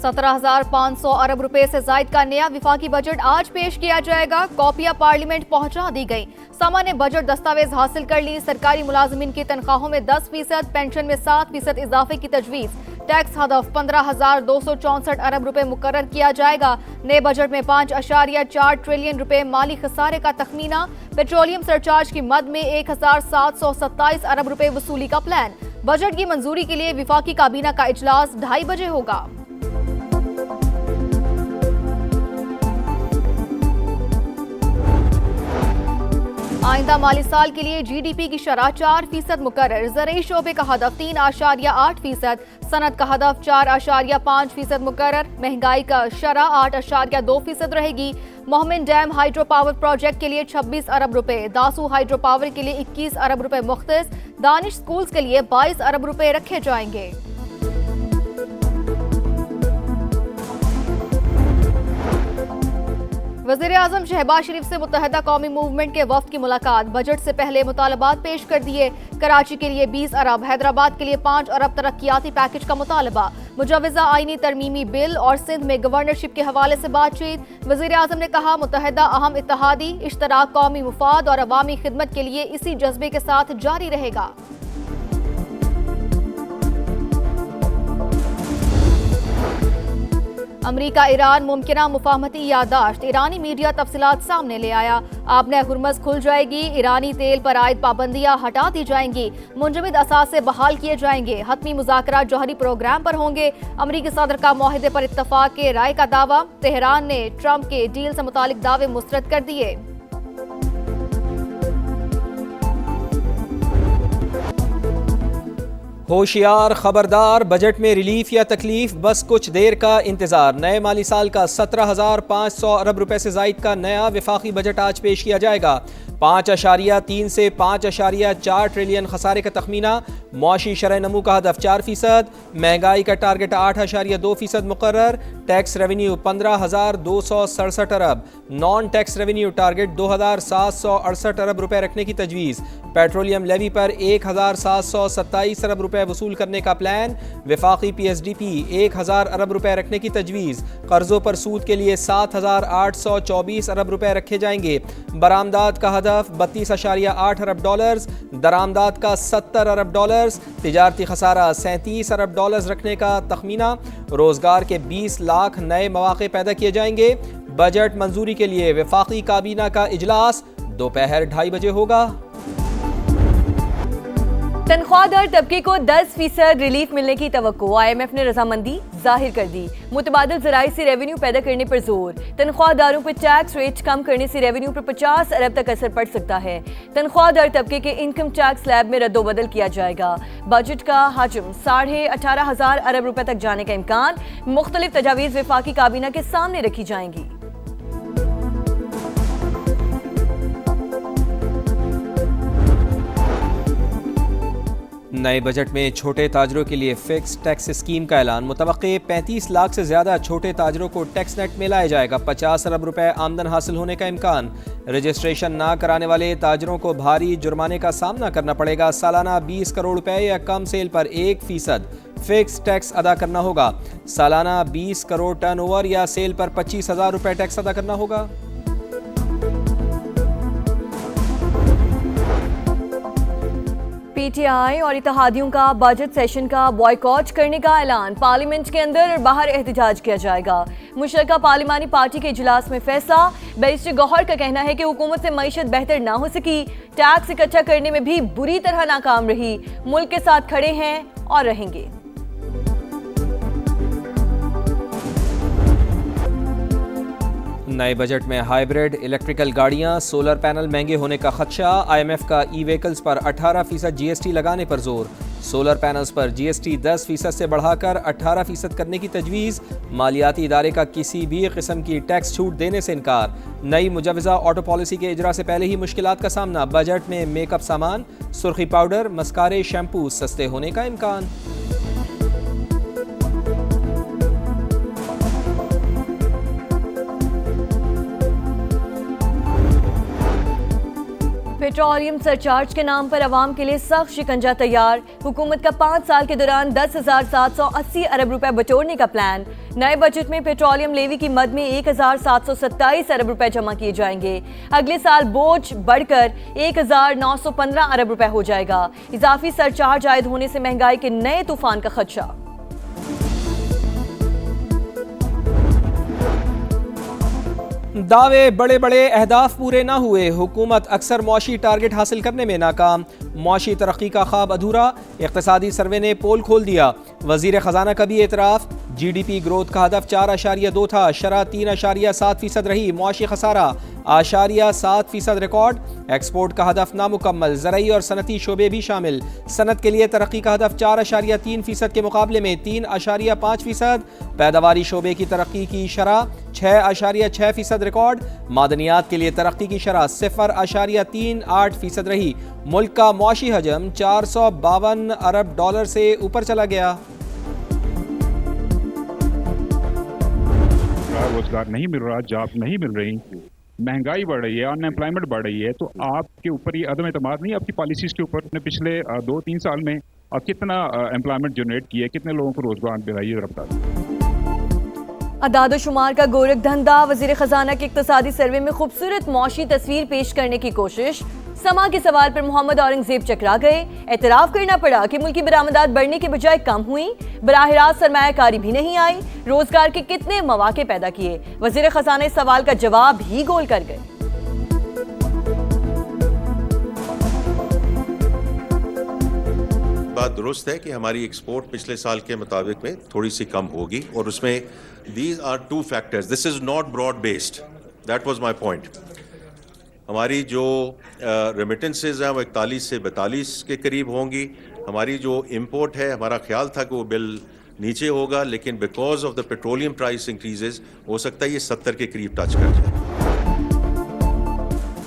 17,500 अरब रुपए से जायद का नया विफाकी बजट आज पेश किया जाएगा। कॉपियां पार्लियामेंट पहुंचा दी गई। सामान्य बजट दस्तावेज हासिल कर ली। सरकारी मुलाजिमीन की तनख्वाहों में 10%, पेंशन में 7% इजाफे की तजवीज। टैक्स हदफ 15,264 अरब रुपए मुकर्रर किया जाएगा। नए बजट में 5.4 ट्रिलियन रुपए माली खसारे का तखमीना। पेट्रोलियम सरचार्ज की मद में 1,727 अरब रुपए वसूली का प्लान। बजट की मंजूरी के लिए विफाकी काबीना का इजलास 2:30 बजे होगा। आइंदा माली साल के लिए GDP की शरह 4% मुकर्रर। ज़राई शोबे का हदफ 3.8%, सनत का हदफ 4.5% मुकर्रर। महंगाई का शरह 8.2% रहेगी। मोहमिन डैम हाइड्रो पावर प्रोजेक्ट के लिए 26 अरब रुपए, दासू हाइड्रो पावर के लिए 21 अरब रुपए मुख्तस, दानिश स्कूल्स के लिए 22 अरब रुपए रखे जाएंगे। वज़ीर-ए-आज़म शहबाज शरीफ से मुत्तहदा कौमी मूवमेंट के वफ्द की मुलाकात। बजट से पहले मुतालबात पेश कर दिए। कराची के लिए 20 अरब, हैदराबाद के लिए 5 अरब तरक्याती पैकेज का मुतालबा। मुजव्वज़ा आईनी तरमीमी बिल और सिंध में गवर्नरशिप के हवाले से बातचीत। वज़ीर-ए-आज़म ने कहा, मुत्तहदा अहम इत्तेहादी इश्तराक कौमी मुफाद और अवामी खिदमत के लिए इसी जज्बे के साथ जारी रहेगा। अमरीका ईरान मुमकिना मुफाहमती यादाश्त। ईरानी मीडिया तफसीलात सामने ले आया। आबने हुर्मज़ खुल जाएगी। ईरानी तेल पर आयद पाबंदियां हटा दी जाएंगी। मुंजमद असासे बहाल किए जाएंगे। हतमी मुज़ाकरात जौहरी प्रोग्राम पर होंगे। अमरीकी सदर का मुआहदे पर इत्तफाक के राय का दावा। तेहरान ने ट्रंप के डील से मुतालिक दावे मुस्तरद कर दिए। होशियार खबरदार, बजट में रिलीफ या तकलीफ, बस कुछ देर का इंतजार। नए माली साल का 17,500 अरब रुपए से जायद का नया विफाकी बजट आज पेश किया जाएगा। 5.3 से 5.4 ट्रिलियन खसारे का तखमीना। मुआशी शरह नमू का हदफ 4%, महंगाई का टारगेट 8.2% मुकर्रर। टैक्स रेवेन्यू 15,267 अरब, नॉन टैक्स रेवेन्यू टारगेट 2,768 अरब रुपए रखने की तजवीज़। पेट्रोलियम लेवी पर 1,727 अरब रुपए वसूल करने का प्लान। विफाकी PSDP 1,000 अरब रुपए रखने की तजवीज़। कर्जों पर सूद के लिए 7,824 अरब रुपए रखे जाएंगे। बरामदात का हदफ 32.8 अरब डॉलर्स, दरामदात का 70 अरब डॉलर्स, तिजारती खसारा 37 अरब डॉलर्स रखने का तखमीना। रोजगार के 20 लाख नए मौके पैदा किए जाएंगे। बजट मंजूरी के लिए विफाकी काबीना का इजलास दोपहर 2:30 बजे होगा। तनख्वाहदार तबके को 10% रिलीफ मिलने की तवक्को। IMF ने रजामंदी जाहिर कर दी। मुतबादिल ज़राई से रेवेन्यू पैदा करने पर जोर। तनख्वाहदारों पर टैक्स रेट कम करने से रेवेन्यू पर 50 अरब तक असर पड़ सकता है। तनख्वाहदार तबके के इनकम टैक्स स्लैब में रद्दोबदल किया जाएगा। बजट का हजम 18,500 अरब रुपए तक जाने का इम्कान। मुख्तलिफ तजावीज़ विफाकी काबीना के सामने रखी जाएंगी। नए बजट में छोटे ताजरों के लिए फिक्स टैक्स स्कीम का ऐलान। मुतवक्के 35 लाख से ज़्यादा छोटे ताजरों को टैक्स नेट में लाया जाएगा। 50 अरब रुपए आमदन हासिल होने का इम्कान। रजिस्ट्रेशन ना कराने वाले ताजरों को भारी जुर्माने का सामना करना पड़ेगा। सालाना 20 करोड़ रुपए या कम सेल पर 1% फिक्स टैक्स अदा करना होगा। सालाना 20 करोड़ टर्नओवर या सेल पर 25,000 रुपए टैक्स अदा करना होगा। PTI और इत्तेहादियों का बजट सेशन का बॉयकॉट करने का ऐलान। पार्लियामेंट के अंदर और बाहर एहतजाज किया जाएगा। मुशतरका पार्लिमानी पार्टी के इजलास में फैसला। बैरिस्टर गौहर का कहना है कि हुकूमत से मईशत बेहतर ना हो सकी। टैक्स इकट्ठा करने में भी बुरी तरह नाकाम रही। मुल्क के साथ खड़े हैं और रहेंगे। नए बजट में हाइब्रिड इलेक्ट्रिकल गाड़ियां, सोलर पैनल महंगे होने का खदशा। IMF का ई-व्हीकल्स पर 18% GST लगाने पर जोर। सोलर पैनल्स पर GST 10% से बढ़ाकर 18% करने की तजवीज़। मालियाती इदारे का किसी भी किस्म की टैक्स छूट देने से इनकार। नई मुजवज़ा ऑटो पॉलिसी के इजरा से पहले ही मुश्किलात का सामना। बजट में मेकअप सामान, सुर्खी पाउडर, मस्कारे, शैम्पू सस्ते होने का इम्कान। पेट्रोलियम सरचार्ज के नाम पर अवाम के लिए सख्त शिकंजा तैयार। हुकूमत का 5 साल के दौरान 10,780 अरब रुपए बटोरने का प्लान। नए बजट में पेट्रोलियम लेवी की मद में 1,727 अरब रुपए जमा किए जाएंगे। अगले साल बोझ बढ़कर 1,915 अरब रुपए हो जाएगा। इजाफी सरचार्ज आयद होने से महंगाई के नए तूफान का खदशा। दावे बड़े बड़े अहदाफ पूरे ना हुए, हुकूमत अक्सर मौशी टारगेट हासिल करने में नाकाम। मौशी तरक्की का ख्वाब अधूरा, इक़्तिसादी सर्वे ने पोल खोल दिया। वज़ीर ख़जाना का भी एतराफ़, GDP ग्रोथ का हदफ 4.2 था, शरह 3.7% रही। मौशी खसारा 8.7% रिकॉर्ड। एक्सपोर्ट का हदफ नामुकम्मल, ज़रई और सनती शोबे भी शामिल। सनत के लिए तरक्की का हदफ 4.3% के मुकाबले में 3.5%। पैदावारी शोबे की तरक्की की शरह 6.6% रिकॉर्ड। मादनियात के लिए तरक्की की शरह 0.38% रही। मुल्क का मौशी हजम 452 अरब डॉलर से ऊपर चला गया। रोजगार नहीं मिल रहा, जॉब नहीं मिल रही, महंगाई बढ़ रही है, अनएम्प्लॉयमेंट बढ़ रही है, तो आपके ऊपर ये अदम एतमाद नहीं, आपकी पॉलिसीज के ऊपर ने पिछले 2-3 साल में कितना एम्प्लॉयमेंट जनरेट किया है, कितने लोगों को रोजगार दिलाई है रफ्तार। अदाद शुमार का गोरख धंधा, वजीर खजाना के इक्तिसादी सर्वे में खूबसूरत मौशी तस्वीर पेश करने की कोशिश। समा के सवाल पर मोहम्मद औरंगजेब चकरा गए। एतराफ करना पड़ा कि मुल्की बरामदात बढ़ने के बजाय कम हुई। बराह रास्त सरमायाकारी भी नहीं आई। रोजगार के कितने मौके पैदा किए, वजीर खजाना इस सवाल का जवाब ही गोल कर गए। बात दुरुस्त है कि हमारी एक्सपोर्ट पिछले साल के मुताबिक में थोड़ी सी कम होगी, और उसमें these are 2 factors, this is not broad based, that was my point. हमारी जो रेमिटेंसेज हैं वो 41 से 42 के करीब होंगी। हमारी जो इंपोर्ट है, हमारा ख्याल था कि वो बिल नीचे होगा, लेकिन because of the petroleum price increases हो सकता है ये 70 के करीब टच कर जाए।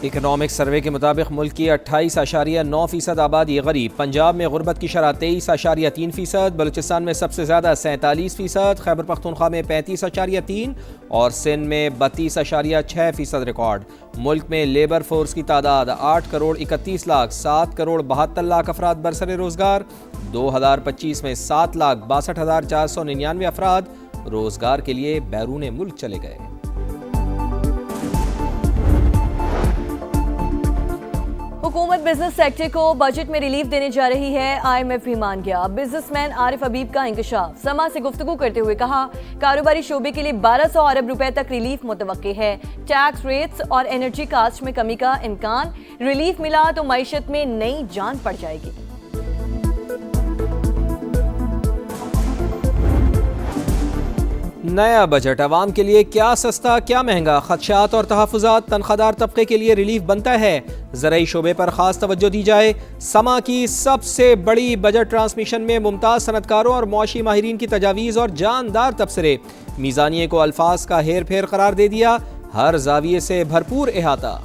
इकनॉमिक सर्वे के मुताबिक मुल्क की 28.9% आबादी गरीब। पंजाब में गुर्बत की शरह 23.3%, बलूचिस्तान में सबसे ज़्यादा 47%, खैबर पख्तूनख्वा में 35.3% और सिंध में 32.6% रिकॉर्ड। मुल्क में लेबर फोर्स की तादाद 8 करोड़ 31 लाख, 7 करोड़ 72 लाख अफराद बरसरे रोज़गार। 2025 में 7,62,499 अफराद रोज़गार के लिए बैरून मुल्क चले गए। हुकूमत बिजनेस सेक्टर को बजट में रिलीफ देने जा रही है, IMF भी मान गया। बिजनेसमैन आरिफ हबीब का इंकशाफ, समा से गुफ्तगू करते हुए कहा, कारोबारी शोबे के लिए 1200 अरब रुपए तक रिलीफ मुतवक्के है। टैक्स रेट्स और एनर्जी कास्ट में कमी का इम्कान। रिलीफ मिला तो मईशत में नई जान पड़ जाएगी। नया बजट आवाम के लिए क्या सस्ता क्या महंगा, खदशात और तहफ़्फ़ुज़ात तनख्वाहदार तबके के लिए रिलीफ बनता है। ज़रई शोबे पर ख़ास तवज्जो दी जाए। समा की सबसे बड़ी बजट ट्रांसमिशन में मुमताज़ सनतकारों और मौशी माहिरीन की तजावीज़ और जानदार तबसरे। मीज़ानिये को अल्फाज का हेर फेर करार दे दिया, हर जाविये से भरपूर इहाता।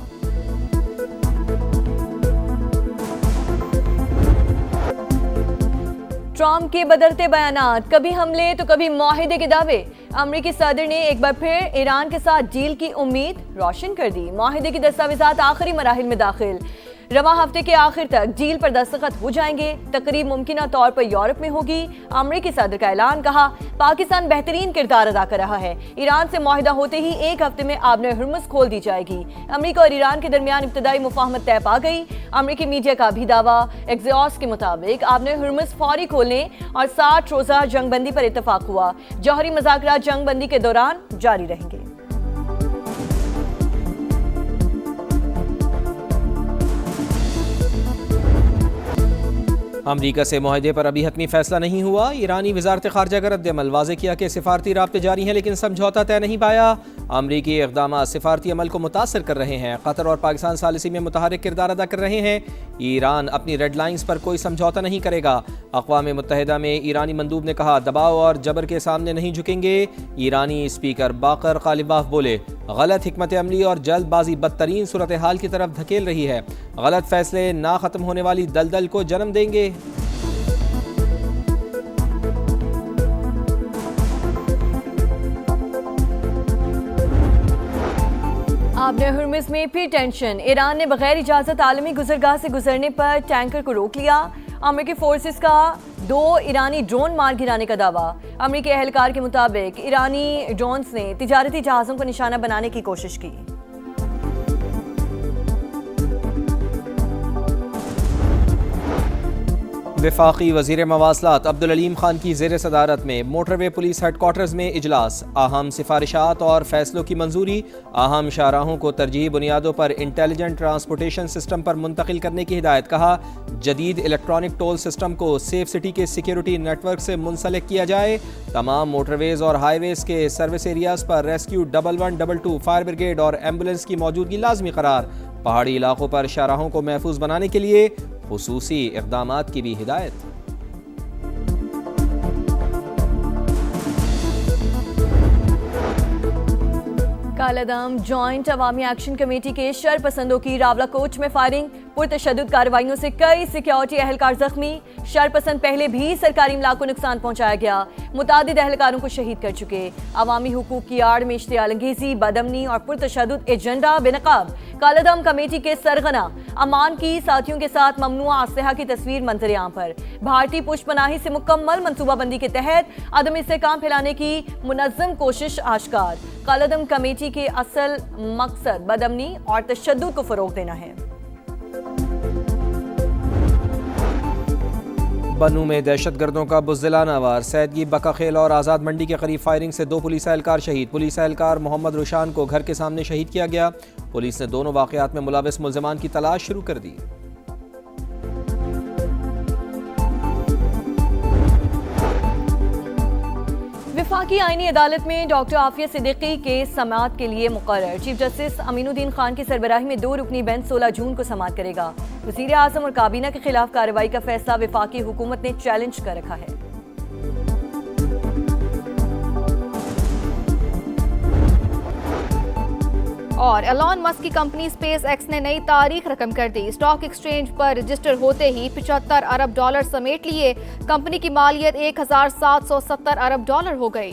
ट्रंप के बदलते बयानात, कभी हमले तो कभी मुआहिदे के दावे। अमरीकी सदर ने एक बार फिर ईरान के साथ डील की उम्मीद रोशन कर दी। मुआहिदे की दस्तावेजात आखिरी मराहिल में दाखिल। रवा हफ्ते के आखिर तक डील पर दस्तखत हो जाएंगे। तकरीब मुमकिना तौर पर यूरोप में होगी। अमरीकी सदर का ऐलान, कहा पाकिस्तान बेहतरीन किरदार अदा कर रहा है। ईरान से मुआहिदा होते ही 1 हफ्ते में आबने हुर्मुज़ खोल दी जाएगी। अमरीका और ईरान के दरमियान इब्तदाई मुफाहमत तय पा गई। अमरीकी मीडिया का भी दावा, एक्सियोस के मुताबिक आबने हुर्मुज़ फौरी खोलने और 60 रोज़ा जंगबंदी पर इत्तफाक हुआ। जौहरी मुज़ाकरात जंगबंदी के दौरान जारी रहेंगे। अमरीका से मुआहदे पर अभी हतमी फैसला नहीं हुआ। ईरानी वजारत खारजा का रद्द-ए-अमल वाज़े किया कि सिफारती राब्ते जारी हैं लेकिन समझौता तय नहीं पाया। अमरीकी इक़दाम सिफारती अमल को मुतासर कर रहे हैं। कतर और पाकिस्तान सालिसी में मुतहरिक किरदार अदा कर रहे हैं। ईरान अपनी रेड लाइन्स पर कोई समझौता नहीं करेगा। अक़वाम मुत्तहिदा में ईरानी मंदूब ने कहा, दबाव और जबर के सामने नहीं झुकेंगे। ईरानी स्पीकर बाकर कालिबाफ बोले, गलत हिकमत अमली और जल्दबाजी बदतरीन सूरत हाल की तरफ धकेल रही है। गलत फैसले ना ख़त्म होने वाली दलदल को जन्म देंगे। बाबने हुर्मुज़ में फिर टेंशन। ईरान ने बगैर इजाज़त आलमी गुजरगाह से गुजरने पर टैंकर को रोक लिया। अमेरिकी फोर्सेस का 2 ईरानी ड्रोन मार गिराने का दावा। अमेरिकी एहलकार के मुताबिक ईरानी ड्रोन्स ने तिजारती जहाज़ों को निशाना बनाने की कोशिश की। वफाकी वज़ीर मवासलात अब्दुल अलीम खान की ज़ेर सदारत में मोटरवे पुलिस हेडक्वार्टर्स में इजलास। अहम सिफारिशात और फैसलों की मंजूरी। अहम शाहराहों को तरजीही बुनियादों पर इंटेलिजेंट ट्रांसपोर्टेशन सिस्टम पर मुंतकिल करने की हिदायत। कहा जदीद इलेक्ट्रॉनिक टोल सिस्टम को सेफ सिटी के सिक्योरिटी नेटवर्क से मुंसलिक किया जाए। तमाम मोटरवेज और हाईवेज के सर्विस एरियाज पर रेस्क्यू 1122 फायर ब्रिगेड और एम्बुलेंस की मौजूदगी लाजमी करार। पहाड़ी इलाकों पर शाहराहों को महफूज बनाने के लिए खुसूसी इक़दामात की भी हिदायत। कालादम जॉइंट अवामी एक्शन कमेटी के शरपसंदों की रावला कोच में फायरिंग। पुरतशद्दुद कार्रवाइयों से कई सिक्योरिटी एहलकार जख्मी। शरपसंद पहले भी सरकारी इमलाक को नुकसान पहुंचाया गया। मुतादिद एहलकारों को शहीद कर चुके। अवामी हुकूक की आड़ में इश्तियाल अंगेजी, बदअमनी और पुरतशद्दुद एजेंडा बेनकाब। कालादम कमेटी के सरगना अमान की साथियों के साथ ममनुआ असलहा की तस्वीर मंजर आम पर। भारतीय पुष्पनाही से मुकम्मल मनसूबाबंदी के तहत अदम इस्तेहकाम फैलाने की मुनज़्ज़म कोशिश आश्कार। कालादम कमेटी के असल मकसद बदअमनी और तशद्दुद को फरोग देना है। बनू में दहशतगर्दों का बुज़दिलाना वार। सैदगी, बकाखेल और आज़ाद मंडी के करीब फायरिंग से 2 पुलिस एहलकार शहीद। पुलिस एहलकार मोहम्मद रुशान को घर के सामने शहीद किया गया। पुलिस ने दोनों वाक़यात में मुलविस मुल्ज़िमान की तलाश शुरू कर दी। वफाकी आईनी अदालत में डॉक्टर आफिया सिद्दीकी के समाअत के लिए मुकर्रर। चीफ जस्टिस अमीनुद्दीन खान की सरबराही में 2 रुकनी बेंच 16 जून को समाअत करेगा। वज़ीर आज़म और काबीना के खिलाफ कार्रवाई का फैसला वफाकी हुकूमत ने चैलेंज कर रखा है। और एलॉन मस्क की कंपनी स्पेस एक्स ने नई तारीख रकम कर दी। स्टॉक एक्सचेंज पर रजिस्टर होते ही $75 अरब समेट लिए। कंपनी की मालियत $1770 अरब हो गई।